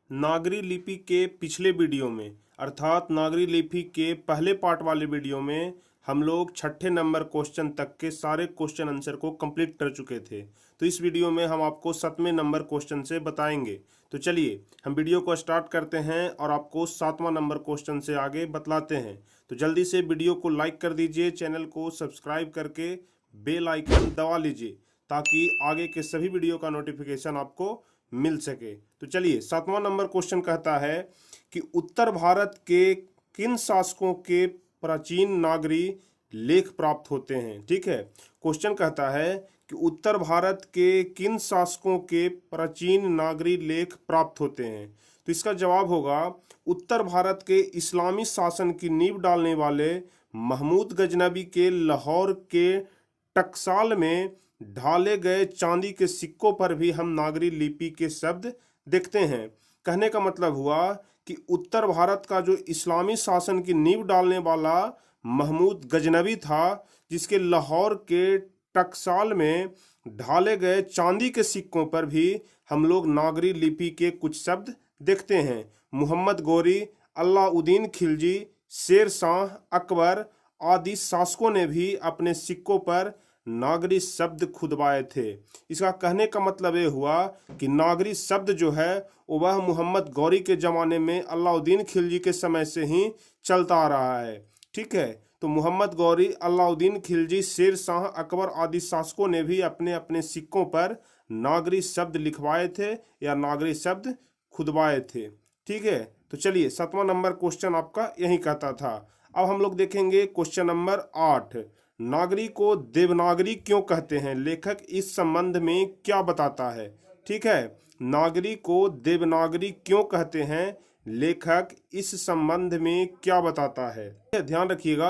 नागरी लिपि के पिछले वीडियो में अर्थात नागरी लिपि के पहले पार्ट वाले वीडियो में हम लोग छठे नंबर क्वेश्चन तक के सारे क्वेश्चन आंसर को कंप्लीट कर चुके थे। तो इस वीडियो में हम आपको 7वें नंबर क्वेश्चन से बताएंगे। तो चलिए हम वीडियो को स्टार्ट करते हैं और आपको 7वां नंबर क्वेश्चन से आगे बतलाते हैं। तो जल्दी से वीडियो को लाइक कर दीजिए, चैनल को सब्सक्राइब करके बेल आइकन दबा लीजिए ताकि आगे के सभी वीडियो का नोटिफिकेशन आपको मिल सके। तो चलिए 7वां नंबर क्वेश्चन कहता है कि उत्तर भारत के किन शासकों के प्राचीन नागरी लेख प्राप्त होते हैं। ठीक है, क्वेश्चन कहता है कि उत्तर भारत के किन शासकों के प्राचीन नागरी लेख प्राप्त होते हैं। तो इसका जवाब होगा उत्तर भारत के इस्लामी शासन की नींव डालने वाले महमूद गजनबी के लाहौर के टकसाल में ढाले गए चांदी के सिक्कों पर भी हम नागरी लिपि के शब्द देखते हैं। कहने का मतलब हुआ कि उत्तर भारत का जो इस्लामी शासन की नींव डालने वाला महमूद गजनबी था, जिसके लाहौर के टकसाल में ढाले गए चांदी के सिक्कों पर भी हम लोग नागरी लिपि के कुछ शब्द देखते हैं। मुहम्मद गौरी, अलाउद्दीन खिलजी, शेर शाह, अकबर आदि शासकों ने भी अपने सिक्कों पर नागरी शब्द खुदवाए थे। इसका कहने का मतलब ये हुआ कि नागरी शब्द जो है वह मोहम्मद गौरी के ज़माने में अलाउद्दीन खिलजी के समय से ही चलता आ रहा है। ठीक है, तो मोहम्मद गौरी, अलाउद्दीन खिलजी, शेर शाह, अकबर आदि शासकों ने भी अपने अपने सिक्कों पर नागरी शब्द लिखवाए थे या नागरी शब्द खुदवाए थे। ठीक है, तो चलिए 7वां नंबर क्वेश्चन आपका यही कहता था। अब हम लोग देखेंगे क्वेश्चन नंबर 8। नागरी को देवनागरी क्यों कहते हैं, लेखक इस संबंध में क्या बताता है। ठीक है, नागरी को देवनागरी क्यों कहते हैं, लेखक इस संबंध में क्या बताता है। ध्यान रखिएगा,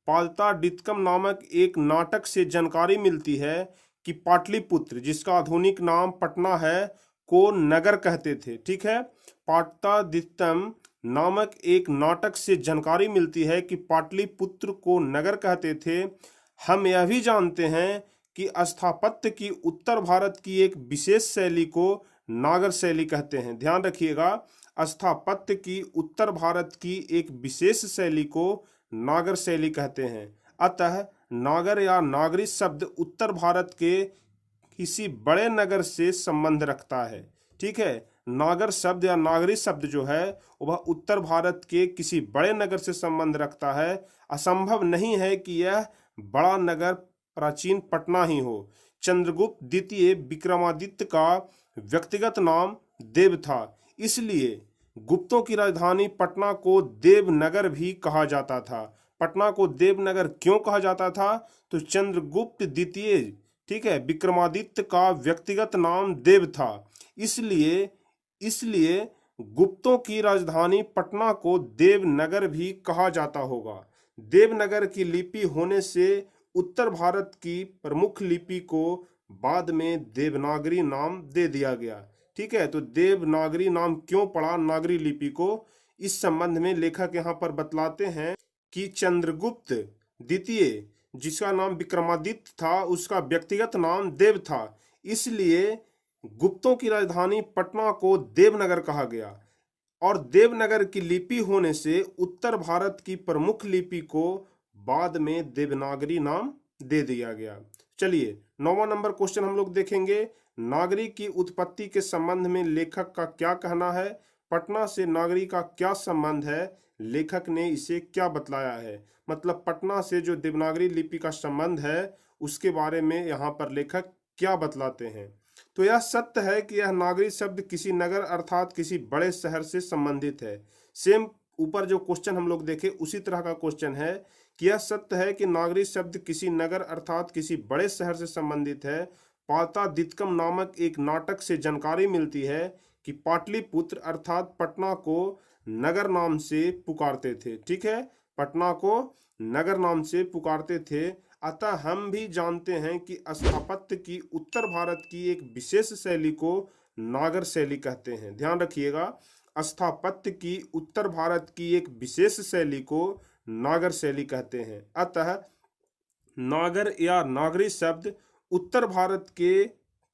पालताडित्कम नामक एक नाटक से जानकारी मिलती है कि पाटलिपुत्र, जिसका आधुनिक नाम पटना है, को नगर कहते थे। ठीक है, पाटलिपुत्रम नामक एक नाटक से जानकारी मिलती है कि पाटलिपुत्र को नगर कहते थे। हम यह भी जानते हैं कि स्थापत्य की उत्तर भारत की एक विशेष शैली को नागर शैली कहते हैं। ध्यान रखिएगा, स्थापत्य की उत्तर भारत की एक विशेष शैली को नागर शैली कहते हैं। अतः नागर या नागरी शब्द उत्तर भारत के किसी बड़े नगर से संबंध रखता है। ठीक है, नागर शब्द या नागरी शब्द जो है वह उत्तर भारत के किसी बड़े नगर से संबंध रखता है। असंभव नहीं है कि यह बड़ा नगर प्राचीन पटना ही हो। चंद्रगुप्त द्वितीय विक्रमादित्य का व्यक्तिगत नाम देव था, इसलिए गुप्तों की राजधानी पटना को देवनगर भी कहा जाता था। पटना को देवनगर क्यों कहा जाता था, तो चंद्रगुप्त द्वितीय, ठीक है, विक्रमादित्य का व्यक्तिगत नाम देव था, इसलिए गुप्तों की राजधानी पटना को देवनगर भी कहा जाता होगा। देवनगर की लिपि होने से उत्तर भारत की प्रमुख लिपि को बाद में देवनागरी नाम दे दिया गया। ठीक है, तो देवनागरी नाम क्यों पड़ा नागरी लिपि को, इस संबंध में लेखक यहाँ पर बतलाते हैं कि चंद्रगुप्त द्वितीय, जिसका नाम विक्रमादित्य था, उसका व्यक्तिगत नाम देव था, इसलिए गुप्तों की राजधानी पटना को देवनगर कहा गया और देवनगर की लिपि होने से उत्तर भारत की प्रमुख लिपि को बाद में देवनागरी नाम दे दिया गया। चलिए 9वां नंबर क्वेश्चन हम लोग देखेंगे। नागरी की उत्पत्ति के संबंध में लेखक का क्या कहना है, पटना से नागरी का क्या संबंध है, लेखक ने इसे क्या बतलाया है। मतलब पटना से जो देवनागरी लिपि का संबंध है उसके बारे में यहाँ पर लेखक क्या बतलाते हैं। तो यह सत्य है कि यह नागरी शब्द किसी नगर अर्थात किसी बड़े शहर से संबंधित है। सेम ऊपर जो क्वेश्चन हम लोग देखे उसी तरह का क्वेश्चन है कि यह सत्य है कि नागरी शब्द किसी नगर अर्थात किसी बड़े शहर से संबंधित है। पालताडित्कम नामक एक नाटक से जानकारी मिलती है कि पाटलिपुत्र अर्थात पटना को नगर नाम से पुकारते थे। ठीक है, पटना को नगर नाम से पुकारते थे। अतः हम भी जानते हैं कि स्थापत्य की उत्तर भारत की एक विशेष शैली को नागर शैली कहते हैं। ध्यान रखिएगा, स्थापत्य की उत्तर भारत की एक विशेष शैली को नागर शैली कहते हैं। अतः नागर या नागरी शब्द उत्तर भारत के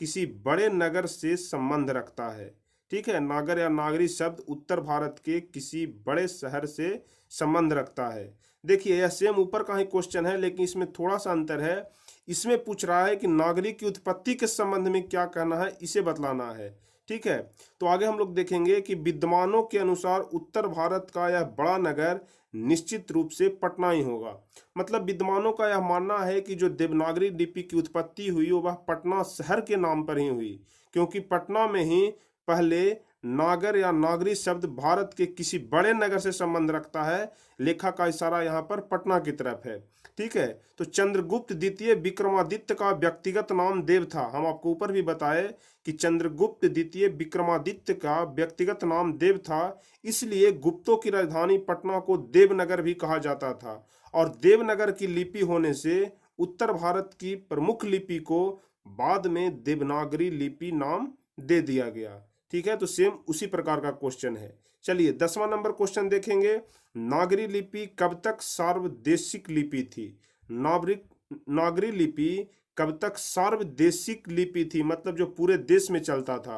किसी बड़े नगर से संबंध रखता है। ठीक है, नागर या नागरी शब्द उत्तर भारत के किसी बड़े शहर से संबंध रखता है। देखिए, यह सेम ऊपर का ही क्वेश्चन है, लेकिन इसमें थोड़ा सा अंतर है। इसमें पूछ रहा है कि नागरी की उत्पत्ति के संबंध में क्या कहना है, इसे बतलाना है। ठीक है, तो आगे हम लोग देखेंगे कि विद्वानों के अनुसार उत्तर भारत का यह बड़ा नगर निश्चित रूप से पटना ही होगा। मतलब विद्वानों का यह मानना है कि जो देवनागरी लिपि की उत्पत्ति हुई वह पटना शहर के नाम पर ही हुई, क्योंकि पटना में ही पहले नागर या नागरी शब्द भारत के किसी बड़े नगर से संबंध रखता है। लेखा का इशारा यहाँ पर पटना की तरफ है। ठीक है, तो चंद्रगुप्त द्वितीय विक्रमादित्य का व्यक्तिगत नाम देव था। हम आपको ऊपर भी बताए कि चंद्रगुप्त द्वितीय विक्रमादित्य का व्यक्तिगत नाम देव था, इसलिए गुप्तों की राजधानी पटना को देवनगर भी कहा जाता था। और देवनगर की लिपि होने से उत्तर भारत की प्रमुख लिपि को बाद में देवनागरी लिपि नाम दे दिया गया। ठीक है, तो सेम उसी प्रकार का क्वेश्चन है। चलिए 10वां नंबर क्वेश्चन देखेंगे। नागरी लिपि कब तक सार्वदेशिक लिपि थी? नागरी लिपि कब तक सार्वदेशिक लिपि थी, मतलब जो पूरे देश में चलता था?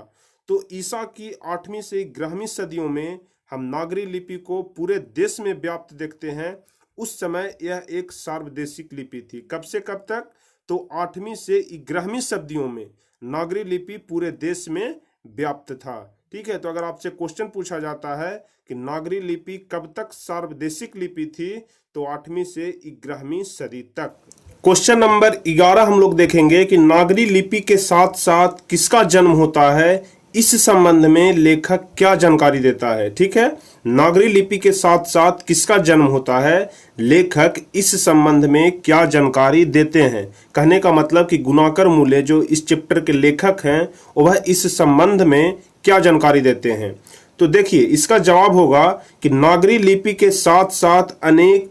तो ईसा की 8वीं से 11वीं सदियों में हम नागरी लिपि को पूरे देश में व्याप्त देखते हैं। उस समय यह एक सार्वदेशिक लिपि थी। कब से कब तक? तो 8वीं से 11वीं सदियों में नागरी लिपि पूरे देश में व्याप्त था। ठीक है, तो अगर आपसे क्वेश्चन पूछा जाता है कि नागरी लिपि कब तक सार्वदेशिक लिपि थी, तो 8वीं से 11वीं सदी तक। क्वेश्चन नंबर 11 हम लोग देखेंगे कि नागरी लिपि के साथ साथ किसका जन्म होता है, इस संबंध में लेखक क्या जानकारी देता है। ठीक है, नागरी लिपि के साथ साथ किसका जन्म होता है, लेखक इस संबंध में क्या जानकारी देते हैं। कहने का मतलब कि गुणाकर मूल्य जो इस चैप्टर के लेखक हैं वह इस संबंध में क्या जानकारी देते हैं। तो देखिए, इसका जवाब होगा कि नागरी लिपि के साथ साथ अनेक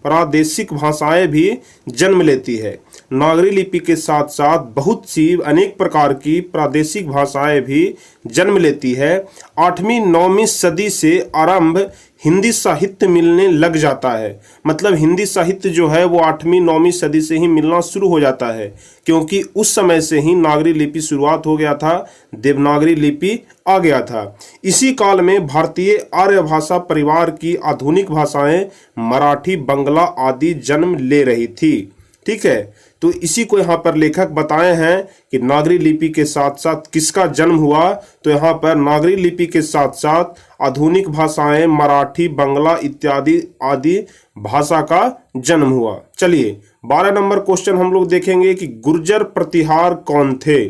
प्रादेशिक भाषाएं भी जन्म लेती है। नागरी लिपि के साथ साथ बहुत सी अनेक प्रकार की प्रादेशिक भाषाएं भी जन्म लेती है। 8वीं 9वीं सदी से आरंभ हिंदी साहित्य मिलने लग जाता है। मतलब हिंदी साहित्य जो है वो 8वीं 9वीं सदी से ही मिलना शुरू हो जाता है, क्योंकि उस समय से ही नागरी लिपि शुरुआत हो गया था, देवनागरी लिपि आ गया था। इसी काल में भारतीय आर्य भाषा परिवार की आधुनिक भाषाएं मराठी, बंगला आदि जन्म ले रही थी। ठीक है, तो इसी को यहाँ पर लेखक बताए हैं कि नागरी लिपि के साथ साथ किसका जन्म हुआ। तो यहाँ पर नागरी लिपि के साथ साथ आधुनिक भाषाएं मराठी, बंगला इत्यादि आदि भाषा का जन्म हुआ। चलिए 12 नंबर क्वेश्चन हम लोग देखेंगे कि गुर्जर प्रतिहार कौन थे।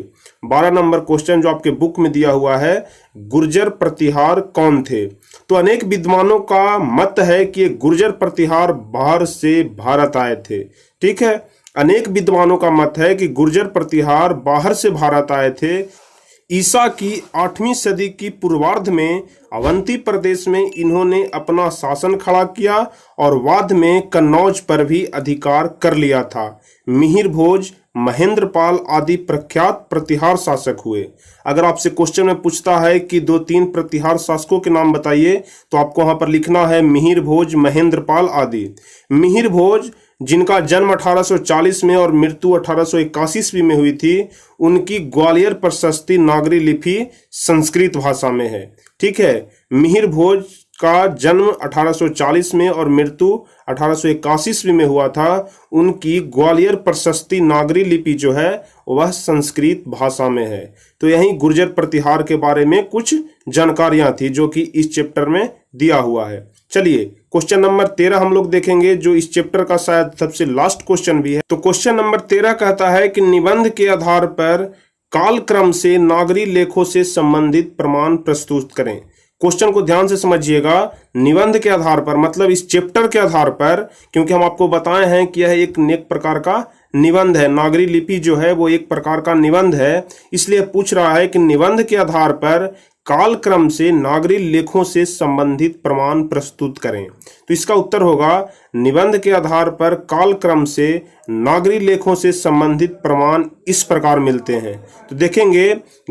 12 नंबर क्वेश्चन जो आपके बुक में दिया हुआ है, गुर्जर प्रतिहार कौन थे। तो अनेक विद्वानों का मत है कि गुर्जर प्रतिहार बाहर से भारत आए थे। ठीक है, अनेक विद्वानों का मत है कि गुर्जर प्रतिहार बाहर से भारत आए थे। ईसा की 8वीं सदी की पूर्वार्ध में अवंती प्रदेश में इन्होंने अपना शासन खड़ा किया और बाद में कन्नौज पर भी अधिकार कर लिया था। मिहिर भोज, महेंद्रपाल आदि प्रख्यात प्रतिहार शासक हुए। अगर आपसे क्वेश्चन में पूछता है कि 2-3 प्रतिहार शासकों के नाम बताइए, तो आपको वहां पर लिखना है मिहिर भोज, महेंद्रपाल आदि। मिहिर भोज जिनका जन्म 1840 में और मृत्यु 1881 ईस्वी में हुई थी, उनकी ग्वालियर प्रशस्ति नागरी लिपि संस्कृत भाषा में है। ठीक है, मिहिर भोज का जन्म 1840 में और मृत्यु 1881 ईस्वी में हुआ था। उनकी ग्वालियर प्रशस्ति नागरी लिपि जो है वह संस्कृत भाषा में है। तो यही गुर्जर प्रतिहार के बारे में कुछ जानकारियां थी जो कि इस चैप्टर में दिया हुआ है। चलिए क्वेश्चन नंबर 13 हम लोग देखेंगे, जो इस चैप्टर का शायद सबसे लास्ट क्वेश्चन भी है। तो क्वेश्चन नंबर 13 कहता है कि निबंध के आधार पर कालक्रम से नागरी लेखों से संबंधित प्रमाण प्रस्तुत करें। क्वेश्चन को ध्यान से समझिएगा। निबंध के आधार पर मतलब इस चैप्टर के आधार पर, क्योंकि हम आपको बताए हैं कि यह एक प्रकार का निबंध है, नागरी लिपि जो है वो एक प्रकार का निबंध है, इसलिए पूछ रहा है कि निबंध के आधार पर कालक्रम से नागरी लेखों से संबंधित प्रमाण प्रस्तुत करें। तो इसका उत्तर होगा निबंध के आधार पर कालक्रम से नागरी लेखों से संबंधित प्रमाण इस प्रकार मिलते हैं। तो देखेंगे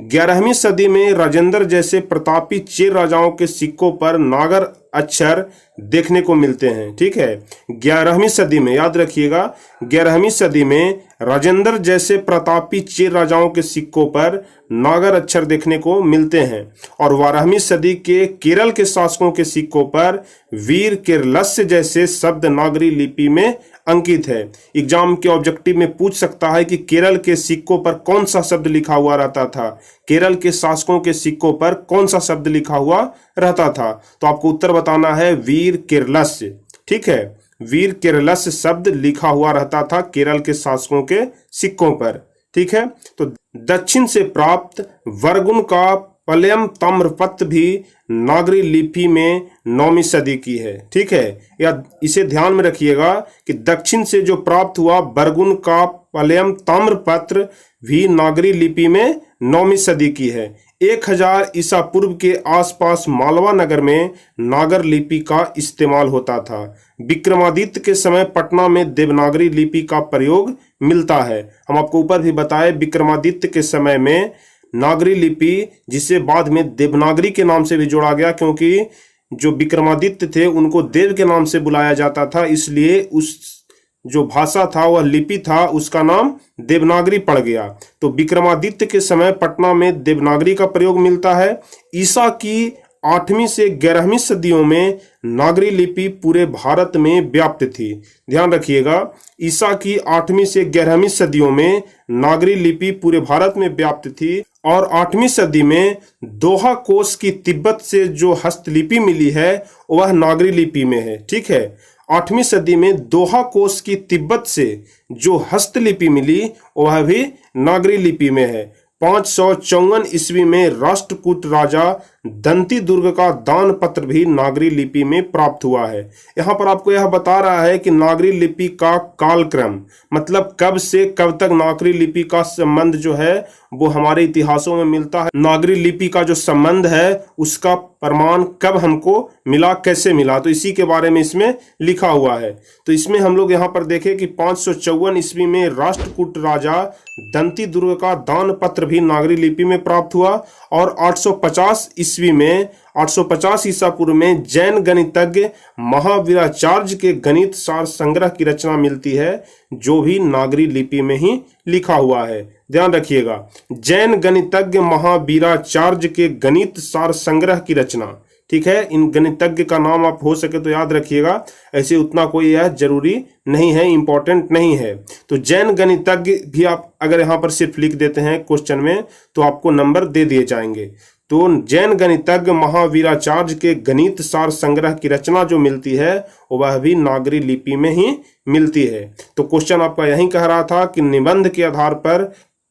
11वीं सदी में राजेंद्र जैसे प्रतापी चेर राजाओं के सिक्कों पर नागर अक्षर देखने को मिलते हैं। ठीक है, 11वीं सदी में, याद रखिएगा 11वीं सदी में राजेंद्र जैसे प्रतापी चेर राजाओं के सिक्कों पर नागर अक्षर देखने को मिलते हैं और 12वीं सदी के केरल के शासकों के सिक्कों पर वीर केरलस्य जैसे शब्द नागरी लिपि में अंकित है। एग्जाम के ऑब्जेक्टिव में पूछ सकता है कि केरल के सिक्कों पर कौन सा शब्द लिखा हुआ रहता था, केरल के शासकों के सिक्कों पर कौन सा शब्द लिखा हुआ रहता था। तो आपको उत्तर बताना है वीर केरलस्य। ठीक है, वीर केरलस्य शब्द लिखा हुआ रहता था केरल के शासकों के सिक्कों पर। ठीक है, तो दक्षिण से प्राप्त वर्गुन का पलयम ताम्रपत्र भी नागरी लिपि में 9वीं सदी की है। ठीक है, या इसे ध्यान में रखिएगा कि दक्षिण से जो प्राप्त हुआ बरगुन का पलयम ताम्रपत्र भी नागरी लिपि में 9वीं सदी की है। 1000 ईसा पूर्व के आसपास मालवा नगर में नागर लिपि का इस्तेमाल होता था। विक्रमादित्य के समय पटना में देवनागरी लिपि का प्रयोग मिलता है। हम आपको ऊपर भी बताए विक्रमादित्य के समय में नागरी लिपि, जिसे बाद में देवनागरी के नाम से भी जोड़ा गया, क्योंकि जो विक्रमादित्य थे उनको देव के नाम से बुलाया जाता था, इसलिए उस जो भाषा था वह लिपि था उसका नाम देवनागरी पड़ गया। तो विक्रमादित्य के समय पटना में देवनागरी का प्रयोग मिलता है। ईसा की 8वीं से 11वीं सदियों में नागरी लिपि पूरे भारत में व्याप्त थी। ध्यान रखिएगा, ईसा की 8वीं से 11वीं सदियों में नागरी लिपि पूरे भारत में व्याप्त थी और 8वीं सदी में दोहा कोश की तिब्बत से जो हस्तलिपि मिली है वह नागरी लिपि में है। ठीक है, 8वीं सदी में दोहा कोश की तिब्बत से जो हस्तलिपि मिली वह भी नागरी लिपि में है। 554 ईस्वी में राष्ट्रकूट राजा दंती दुर्ग का दान पत्र भी नागरी लिपि में प्राप्त हुआ है। यहाँ पर आपको यह बता रहा है कि नागरी लिपि का कालक्रम, मतलब कब से कब तक नागरी लिपि का संबंध जो है वो हमारे इतिहासों में मिलता है। नागरी लिपि का जो संबंध है उसका प्रमाण कब हमको मिला, कैसे मिला, तो इसी के बारे में इसमें लिखा हुआ है। तो इसमें हम लोग यहाँ पर देखें कि 554 ईस्वी में राष्ट्रकूट राजा दंती दुर्ग का दान पत्र भी नागरी लिपि में प्राप्त हुआ और 850 ईस्वी में 850 ईसा पूर्व में जैन गणितज्ञ महावीराचार्य के गणित सार संग्रह की रचना मिलती है, जो भी नागरी लिपि में ही लिखा हुआ है। ध्यान रखिएगा, जैन गणितज्ञ महावीराचार्य के गणित सार संग्रह की रचना। ठीक है, इन गणितज्ञ का नाम आप हो सके तो याद रखिएगा, ऐसे उतना कोई यह जरूरी नहीं है, इंपॉर्टेंट नहीं है। तो जैन गणितज्ञ भी आप अगर यहाँ पर सिर्फ लिख देते हैं क्वेश्चन में तो आपको नंबर दे दिए जाएंगे। तो जैन गणितज्ञ महावीराचार्य के गणित सार संग्रह की रचना जो मिलती है वह भी नागरी लिपि में ही मिलती है। तो क्वेश्चन आपका यही कह रहा था कि निबंध के आधार पर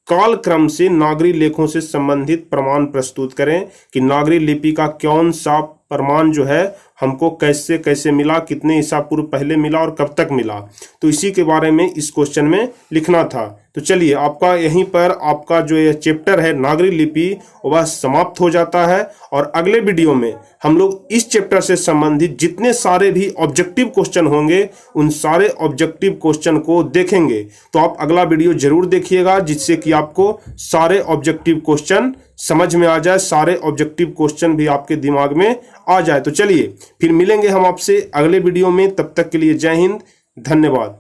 कालक्रम से नागरी लेखों से संबंधित प्रमाण प्रस्तुत करें कि नागरी लिपि का कौन सा प्रमाण जो है हमको कैसे कैसे मिला, कितने ईसा पूर्व पहले मिला और कब तक मिला, तो इसी के बारे में इस क्वेश्चन में लिखना था। तो चलिए, आपका यहीं पर आपका जो ये चैप्टर है नागरी लिपि वह समाप्त हो जाता है और अगले वीडियो में हम लोग इस चैप्टर से संबंधित जितने सारे भी ऑब्जेक्टिव क्वेश्चन होंगे उन सारे ऑब्जेक्टिव क्वेश्चन को देखेंगे। तो आप अगला वीडियो जरूर देखिएगा, जिससे कि आपको सारे ऑब्जेक्टिव क्वेश्चन समझ में आ जाए, सारे ऑब्जेक्टिव क्वेश्चन भी आपके दिमाग में आ जाए। तो चलिए फिर मिलेंगे हम आपसे अगले वीडियो में, तब तक के लिए जय हिंद, धन्यवाद।